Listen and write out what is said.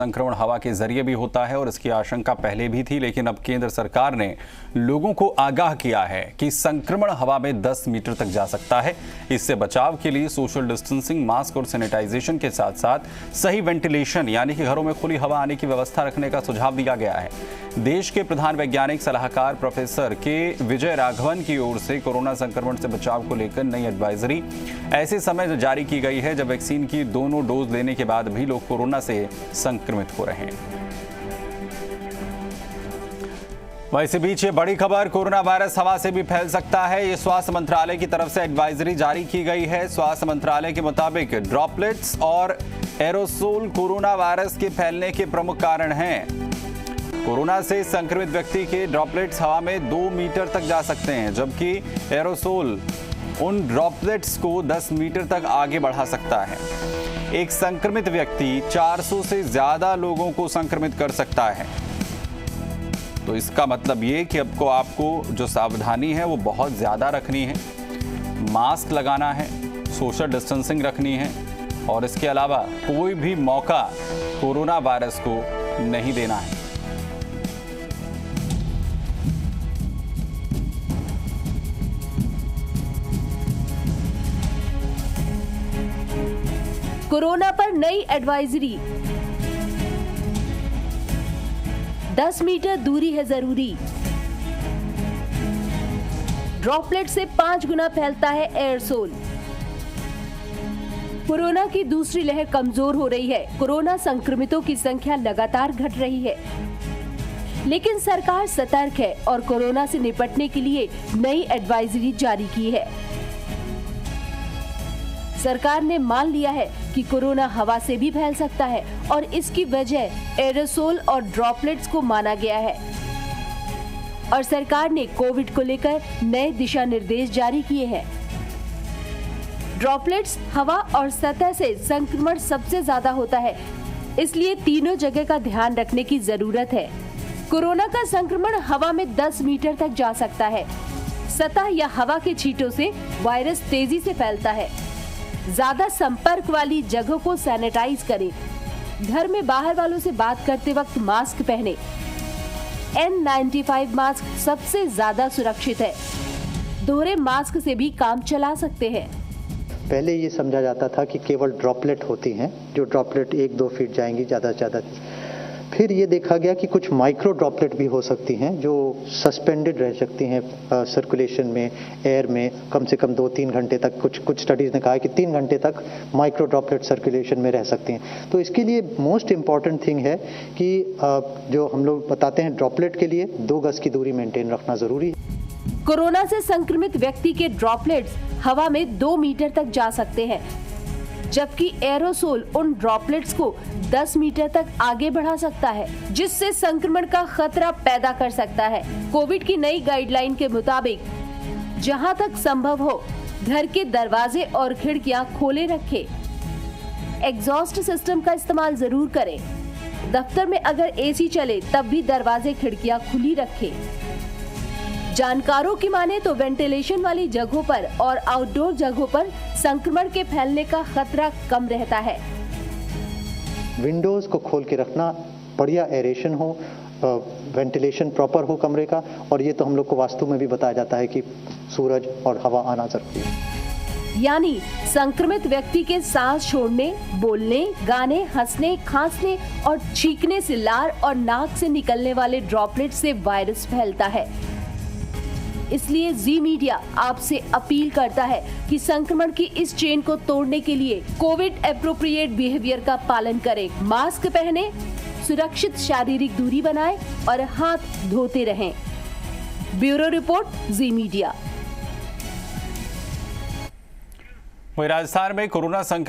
संक्रमण हवा के जरिए भी होता है और इसकी आशंका पहले भी थी, लेकिन अब केंद्र सरकार ने लोगों को आगाह किया है कि संक्रमण हवा में 10 मीटर तक जा सकता है। इससे बचाव के लिए सोशल डिस्टेंसिंग, मास्क और सैनिटाइजेशन के साथ साथ सही वेंटिलेशन यानी कि घरों में खुली हवा आने की व्यवस्था रखने का सुझाव दिया गया है। देश के प्रधान वैज्ञानिक सलाहकार प्रोफेसर के विजय राघवन की ओर से कोरोना संक्रमण से बचाव को लेकर नई एडवाइजरी ऐसे समय जारी की गई है जब वैक्सीन की दोनों डोज लेने के बाद भी लोग कोरोना से संक्रमित हो रहे हैं। वैसे बीच ये बड़ी खबर, कोरोना वायरस हवा से भी फैल सकता है। ये स्वास्थ्य मंत्रालय की तरफ से एडवाइजरी जारी की गई है। स्वास्थ्य मंत्रालय के मुताबिक ड्रॉपलेट्स और एरोसोल कोरोना वायरस के फैलने के प्रमुख कारण हैं। कोरोना से संक्रमित व्यक्ति के ड्रॉपलेट्स हवा में 2 मीटर तक जा सकते हैं, जबकि एरोसोल उन ड्रॉपलेट्स को 10 मीटर तक आगे बढ़ा सकता है। एक संक्रमित व्यक्ति 400 से ज्यादा लोगों को संक्रमित कर सकता है। तो इसका मतलब ये कि आपको जो सावधानी है वो बहुत ज्यादा रखनी है, मास्क लगाना है, सोशल डिस्टेंसिंग रखनी है और इसके अलावा कोई भी मौका कोरोना वायरस को नहीं देना है। कोरोना पर नई एडवाइजरी, 10 मीटर दूरी है जरूरी। ड्रॉपलेट से 5 गुना फैलता है एयरसोल। कोरोना की दूसरी लहर कमजोर हो रही है। कोरोना संक्रमितों की संख्या लगातार घट रही है, लेकिन सरकार सतर्क है और कोरोना से निपटने के लिए नई एडवाइजरी जारी की है। सरकार ने मान लिया है कि कोरोना हवा से भी फैल सकता है और इसकी वजह एरोसोल और ड्रॉपलेट्स को माना गया है। और सरकार ने कोविड को लेकर नए दिशा निर्देश जारी किए हैं। ड्रॉपलेट्स हवा और सतह से संक्रमण सबसे ज्यादा होता है, इसलिए तीनों जगह का ध्यान रखने की जरूरत है। कोरोना का संक्रमण हवा में 10 मीटर तक जा सकता है। सतह या हवा के छींटों से वायरस तेजी से फैलता है। ज्यादा संपर्क वाली जगहों को सैनिटाइज करें। घर में बाहर वालों से बात करते वक्त मास्क पहने। N95 मास्क सबसे ज्यादा सुरक्षित है। दोहरे मास्क से भी काम चला सकते हैं। पहले ये समझा जाता था कि केवल ड्रॉपलेट होती हैं, जो ड्रॉपलेट 1-2 फीट जाएंगी ज़्यादा से ज़्यादा। फिर ये देखा गया कि कुछ माइक्रो ड्रॉपलेट भी हो सकती हैं जो सस्पेंडेड रह सकती हैं सर्कुलेशन में, एयर में कम से कम 2-3 घंटे तक। कुछ स्टडीज़ ने कहा है कि 3 घंटे तक माइक्रो ड्रॉपलेट सर्कुलेशन में रह सकती हैं। तो इसके लिए मोस्ट इम्पॉर्टेंट थिंग है कि जो हम लोग बताते हैं ड्रॉपलेट के लिए 2 गज की दूरी मेंटेन रखना ज़रूरी है। कोरोना से संक्रमित व्यक्ति के ड्रॉपलेट्स हवा में 2 मीटर तक जा सकते हैं, जबकि एरोसोल उन ड्रॉपलेट्स को 10 मीटर तक आगे बढ़ा सकता है, जिससे संक्रमण का खतरा पैदा कर सकता है। कोविड की नई गाइडलाइन के मुताबिक जहां तक संभव हो घर के दरवाजे और खिड़कियां खोले रखें। एग्जॉस्ट सिस्टम का इस्तेमाल जरूर करें। दफ्तर में अगर एसी चले तब भी दरवाजे खिड़कियां खुली रखें। जानकारों की माने तो वेंटिलेशन वाली जगहों पर और आउटडोर जगहों पर संक्रमण के फैलने का खतरा कम रहता है। विंडोज को खोल के रखना, बढ़िया एरेशन हो, वेंटिलेशन प्रॉपर हो कमरे का। और ये तो हम लोग को वास्तु में भी बताया जाता है कि सूरज और हवा आना जरूरी है। यानी संक्रमित व्यक्ति के सांस छोड़ने, बोलने, गाने, हंसने, खांसने और छींकने से लार और नाक से निकलने वाले ड्रॉपलेट से वायरस फैलता है। इसलिए जी मीडिया आपसे अपील करता है कि संक्रमण की इस चेन को तोड़ने के लिए कोविड एप्रोप्रिएट बिहेवियर का पालन करें। मास्क पहने, सुरक्षित शारीरिक दूरी बनाएं और हाथ धोते रहें। ब्यूरो रिपोर्ट, जी मीडिया। वहीं राजस्थान में कोरोना संक्रमण